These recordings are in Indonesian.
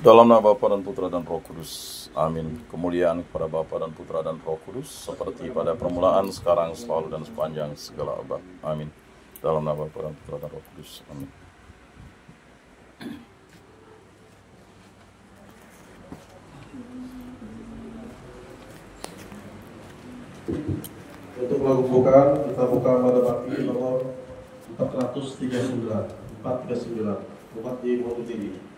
Dalam nama Bapa dan Putra dan Roh Kudus. Amin. Kemuliaan kepada Bapa dan Putra dan Roh Kudus, seperti pada permulaan, sekarang, selalu, dan sepanjang segala abad. Amin. Dalam nama Bapa dan Putra dan Roh Kudus. Amin. Untuk lagu pembukaan, kita buka pada baki nomor 439. 439. Umat di Mulut Tinggi.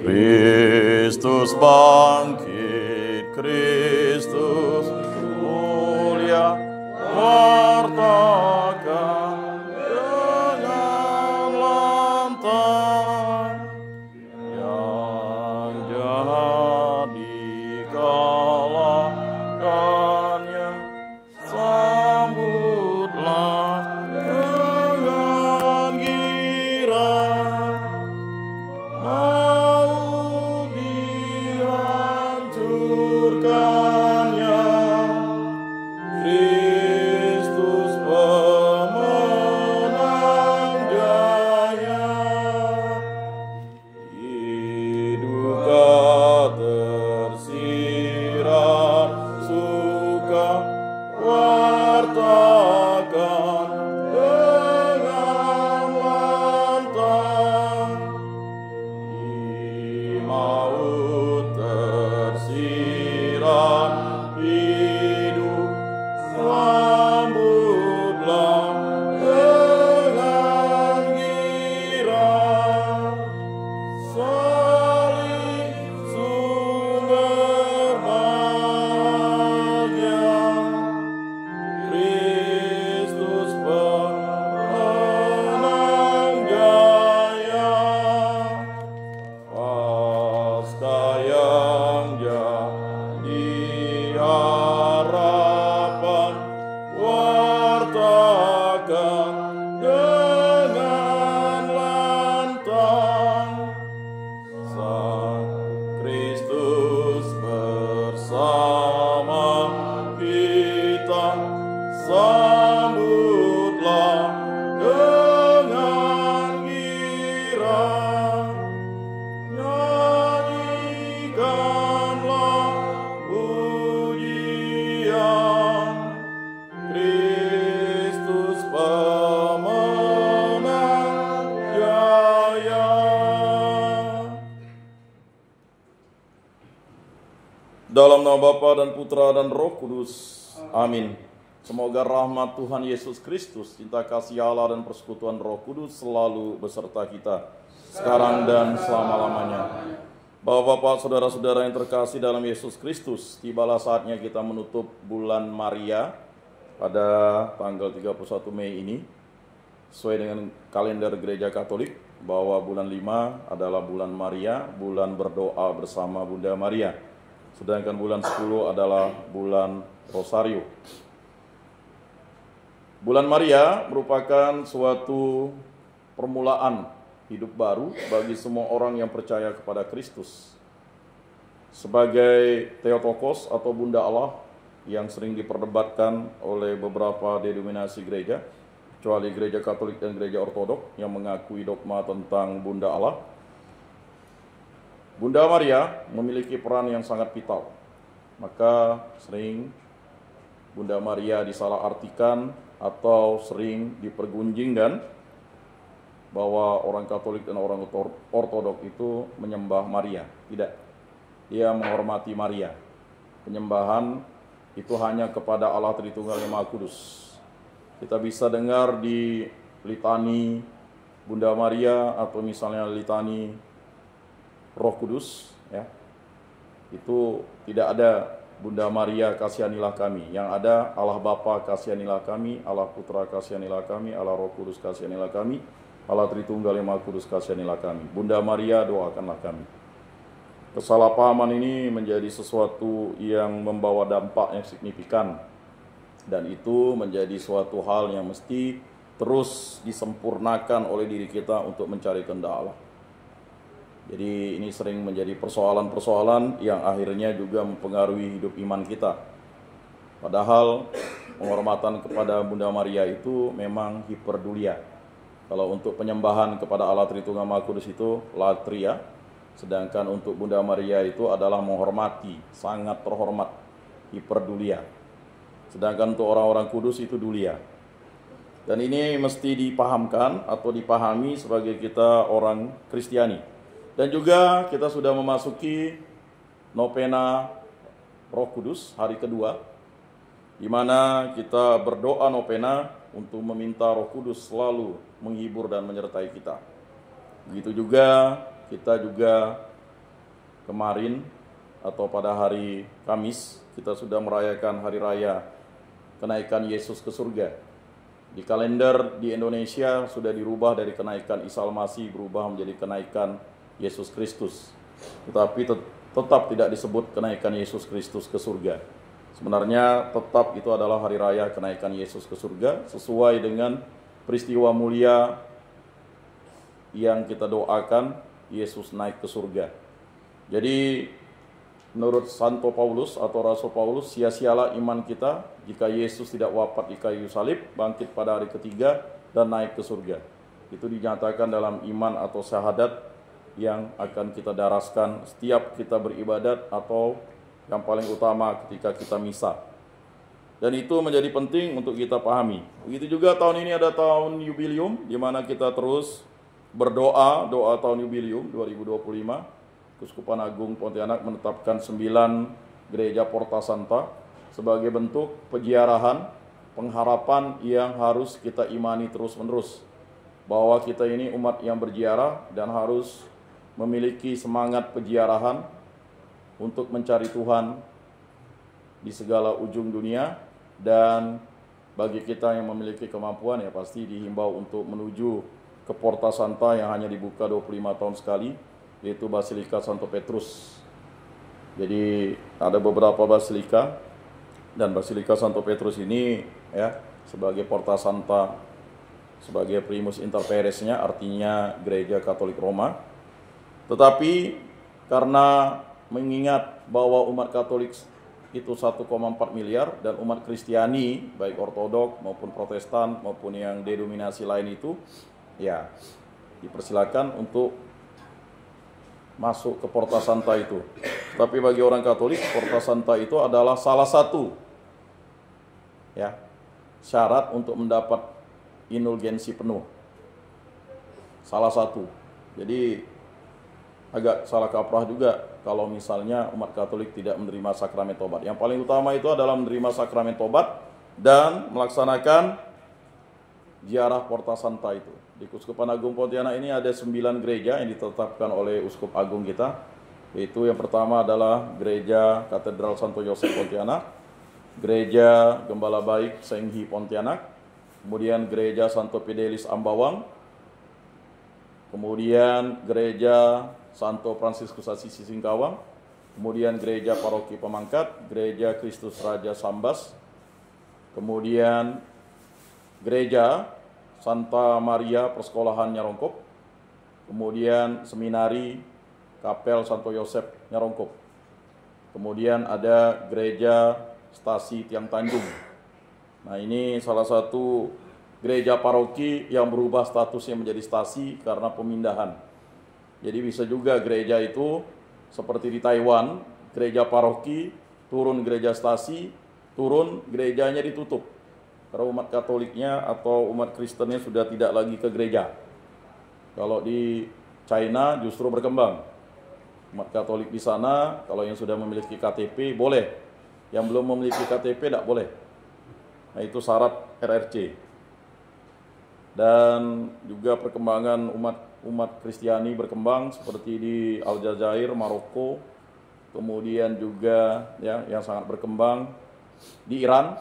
Kristus bangkit, Kristus mulia, wartakan dengan lantang yang jahat dikalahkannya, sambutlah dengan girang. Mau dihancurkannya, Kristus pemenang jaya. Hidup tak tersirat suka, wartakan dengan lantang. Maut tersirat hidup, sambutlah dengan girang. Salib sumber bahagia, Kristus pemenang jaya. Pasca yang jadi harapan, wartakan dengan lantang. Sang Kristus bersama kita, sambutlah dengan girang. Nyanyikanlah pujian, Kristus pemenang jaya. Dalam nama Bapa dan Putra dan Roh Kudus. Amin. Semoga rahmat Tuhan Yesus Kristus, cinta kasih Allah dan persekutuan Roh Kudus selalu beserta kita, sekarang dan selama-lamanya. Bapak-bapak, saudara-saudara yang terkasih dalam Yesus Kristus, tibalah saatnya kita menutup bulan Maria pada tanggal 31 Mei ini. Sesuai dengan kalender Gereja Katolik, bahwa bulan 5 adalah bulan Maria, bulan berdoa bersama Bunda Maria. Sedangkan bulan 10 adalah bulan Rosario. Bulan Maria merupakan suatu permulaan hidup baru bagi semua orang yang percaya kepada Kristus. Sebagai Theotokos atau Bunda Allah yang sering diperdebatkan oleh beberapa denominasi gereja, kecuali Gereja Katolik dan Gereja Ortodok yang mengakui dogma tentang Bunda Allah, Bunda Maria memiliki peran yang sangat vital. Maka sering Bunda Maria disalahartikan atau sering dipergunjingkan bahwa orang Katolik dan orang Ortodok itu menyembah Maria. Tidak, dia menghormati Maria. Penyembahan itu hanya kepada Allah Tritunggal yang Maha Kudus. Kita bisa dengar di litani Bunda Maria atau misalnya litani Roh Kudus, ya. Itu tidak ada Bunda Maria kasihanilah kami. Yang ada Allah Bapa kasihanilah kami, Allah Putra kasihanilah kami, Allah Roh Kudus kasihanilah kami, Allah Tritunggal yang Maha Kudus kasihanilah kami. Bunda Maria doakanlah kami. Kesalahpahaman ini menjadi sesuatu yang membawa dampak yang signifikan, dan itu menjadi suatu hal yang mesti terus disempurnakan oleh diri kita untuk mencari kehendak Allah. Jadi ini sering menjadi persoalan-persoalan yang akhirnya juga mempengaruhi hidup iman kita. Padahal penghormatan kepada Bunda Maria itu memang hiperdulia. Kalau untuk penyembahan kepada Allah Tritunggal Maha Kudus itu latria, sedangkan untuk Bunda Maria itu adalah menghormati, sangat terhormat, hiperdulia. Sedangkan untuk orang-orang kudus itu dulia. Dan ini mesti dipahamkan atau dipahami sebagai kita orang Kristiani. Dan juga kita sudah memasuki novena Roh Kudus hari kedua, di mana kita berdoa novena untuk meminta Roh Kudus selalu menghibur dan menyertai kita. Begitu juga kita juga kemarin atau pada hari Kamis kita sudah merayakan hari raya kenaikan Yesus ke surga. Di kalender di Indonesia sudah dirubah dari kenaikan Isa Al-Masih berubah menjadi kenaikan Yesus Kristus. Tetapi tetap tidak disebut kenaikan Yesus Kristus ke surga. Sebenarnya tetap itu adalah hari raya kenaikan Yesus ke surga sesuai dengan peristiwa mulia yang kita doakan, Yesus naik ke surga. Jadi menurut Santo Paulus atau Rasul Paulus, sia-sialah iman kita jika Yesus tidak wafat di kayu salib, bangkit pada hari ketiga dan naik ke surga. Itu dinyatakan dalam iman atau syahadat yang akan kita daraskan setiap kita beribadat atau yang paling utama ketika kita misa. Dan itu menjadi penting untuk kita pahami. Begitu juga tahun ini ada tahun jubileum, di mana kita terus berdoa, doa tahun jubileum 2025. Keuskupan Agung Pontianak menetapkan 9 gereja Porta Santa sebagai bentuk peziarahan, pengharapan yang harus kita imani terus-menerus. Bahwa kita ini umat yang berziarah dan harus memiliki semangat peziarahan untuk mencari Tuhan di segala ujung dunia. Dan bagi kita yang memiliki kemampuan ya pasti dihimbau untuk menuju ke Porta Santa yang hanya dibuka 25 tahun sekali, yaitu Basilika Santo Petrus. Jadi ada beberapa basilika, dan Basilika Santo Petrus ini ya sebagai Porta Santa, sebagai primus inter paresnya, artinya gereja Katolik Roma. Tetapi karena mengingat bahwa umat Katolik itu 1,4 miliar dan umat Kristiani baik Ortodok maupun Protestan maupun yang denominasi lain itu ya dipersilakan untuk masuk ke Porta Santa itu. Tapi bagi orang Katolik, Porta Santa itu adalah salah satu ya syarat untuk mendapat indulgensi penuh. Salah satu. Jadi agak salah kaprah juga kalau misalnya umat Katolik tidak menerima sakramen tobat. Yang paling utama itu adalah menerima sakramen tobat dan melaksanakan ziarah Porta Santa itu. Di Keuskupan Agung Pontianak ini ada 9 gereja yang ditetapkan oleh Uskup Agung kita. Yaitu yang pertama adalah Gereja Katedral Santo Yosef Pontianak, Gereja Gembala Baik Senghi Pontianak, kemudian Gereja Santo Fidelis Ambawang, kemudian Gereja Santo Fransiskus Assisi Singkawang, kemudian Gereja Paroki Pemangkat, Gereja Kristus Raja Sambas, kemudian Gereja Santa Maria Persekolahan Nyarongkop, kemudian Seminari Kapel Santo Yosef Nyarongkop, kemudian ada Gereja Stasi Tiang Tanjung. Nah ini salah satu gereja paroki yang berubah statusnya menjadi stasi karena pemindahan. Jadi bisa juga gereja itu seperti di Taiwan, gereja paroki, turun gereja stasi, turun gerejanya ditutup. Karena umat Katoliknya atau umat Kristennya sudah tidak lagi ke gereja. Kalau di China justru berkembang. Umat Katolik di sana, kalau yang sudah memiliki KTP boleh. Yang belum memiliki KTP tidak boleh. Nah itu syarat RRC. Dan juga perkembangan umat Kristiani berkembang seperti di Aljazair, Maroko, kemudian juga ya yang sangat berkembang di Iran,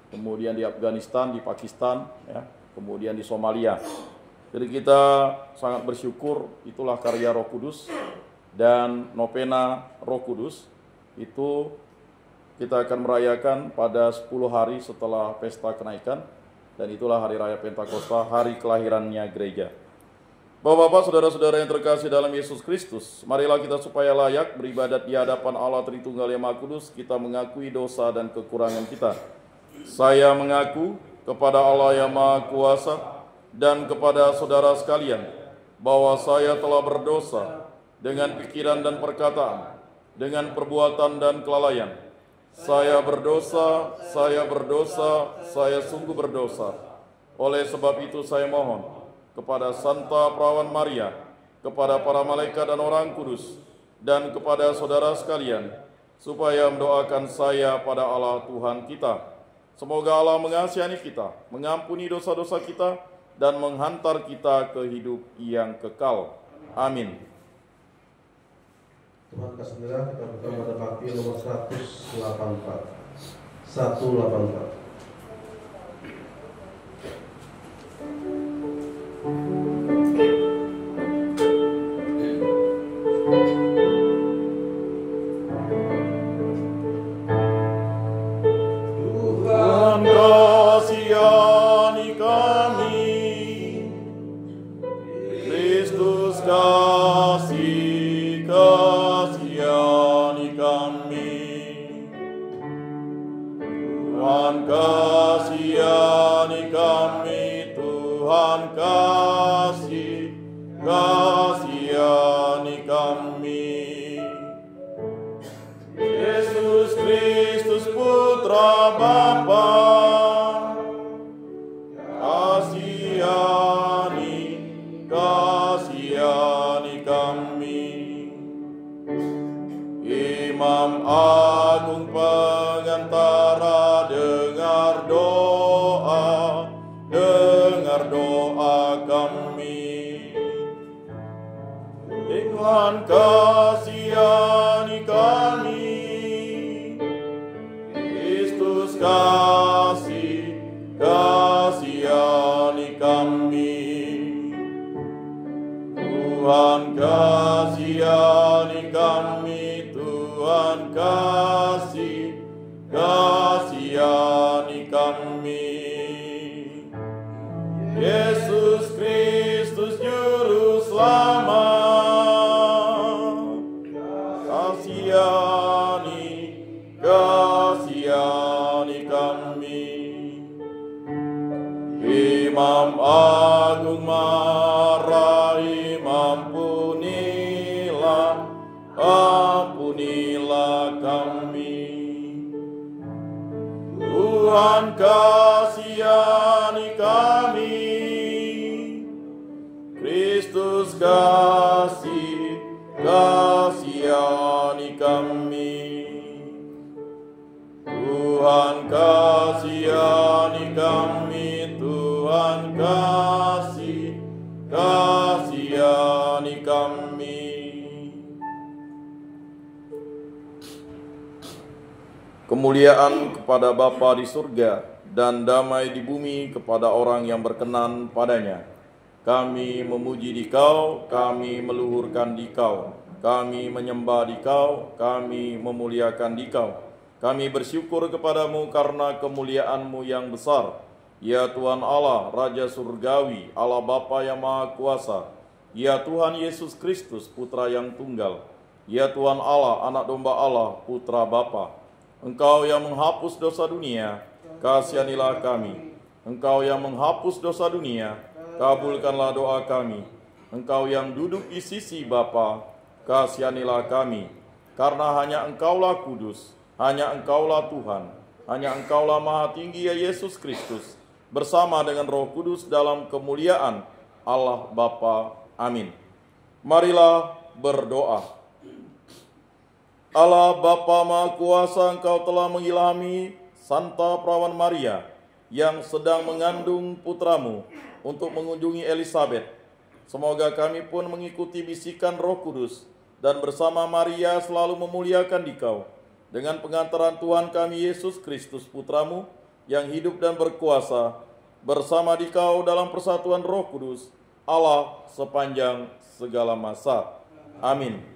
kemudian di Afghanistan, di Pakistan, ya, kemudian di Somalia. Jadi kita sangat bersyukur itulah karya Roh Kudus, dan novena Roh Kudus itu kita akan merayakan pada 10 hari setelah pesta kenaikan, Dan itulah hari raya Pentakosta, hari kelahirannya gereja. Bapak-bapak, saudara-saudara yang terkasih dalam Yesus Kristus, marilah kita supaya layak beribadat di hadapan Allah Tritunggal yang Maha Kudus, kita mengakui dosa dan kekurangan kita. Saya mengaku kepada Allah yang Maha Kuasa dan kepada saudara sekalian bahwa saya telah berdosa dengan pikiran dan perkataan, dengan perbuatan dan kelalaian. Saya berdosa, saya sungguh berdosa. Oleh sebab itu saya mohon kepada Santa Perawan Maria, kepada para malaikat dan orang kudus, dan kepada saudara sekalian, supaya mendoakan saya pada Allah Tuhan kita. Semoga Allah mengasihani kita, mengampuni dosa-dosa kita, dan menghantar kita ke hidup yang kekal. Amin. Tuhan kasih kita buka pada bakti nomor 184. 184. Tuhan kasihani kami, Kristus kasihani kami. Tuhan kasihani kami, Tuhan kasihani kami. Yesus Kristus Putra Bapa, kasihani kami. Imam Agung Pengantara, dengar doa kami. Tuhan kasihani kami, Kristus kasihani kami. Tuhan kasihani kami, Tuhan kasihani kami. Yesus Kristus Juru Selamat, kasihani kami. Imam Agung Marahi, ampunilah kami. Tuhan kasihani kami, Kristus kasihani kami. Tuhan kasihani kami, Tuhan kasihani kami. Kemuliaan kepada Bapa di surga dan damai di bumi kepada orang yang berkenan padanya. Kami memuji Dikau, kami meluhurkan Dikau, kami menyembah Dikau, kami memuliakan Dikau. Kami bersyukur kepadamu karena kemuliaan-Mu yang besar. Ya Tuhan Allah, Raja Surgawi, Allah Bapa yang Maha Kuasa. Ya Tuhan Yesus Kristus, Putra yang Tunggal. Ya Tuhan Allah, Anak Domba Allah, Putra Bapa. Engkau yang menghapus dosa dunia, kasihanilah kami. Engkau yang menghapus dosa dunia, kabulkanlah doa kami. Engkau yang duduk di sisi Bapa, kasihanilah kami. Karena hanya Engkaulah kudus, hanya Engkaulah Tuhan, hanya Engkaulah Maha Tinggi ya Yesus Kristus, bersama dengan Roh Kudus dalam kemuliaan Allah Bapa. Amin. Marilah berdoa. Allah Bapa Maha Kuasa, Engkau telah mengilhami Santa Perawan Maria yang sedang mengandung putramu untuk mengunjungi Elisabet. Semoga kami pun mengikuti bisikan Roh Kudus dan bersama Maria selalu memuliakan Dikau dengan pengantaran Tuhan kami Yesus Kristus Putramu yang hidup dan berkuasa bersama Dikau dalam persatuan Roh Kudus, Allah sepanjang segala masa. Amin.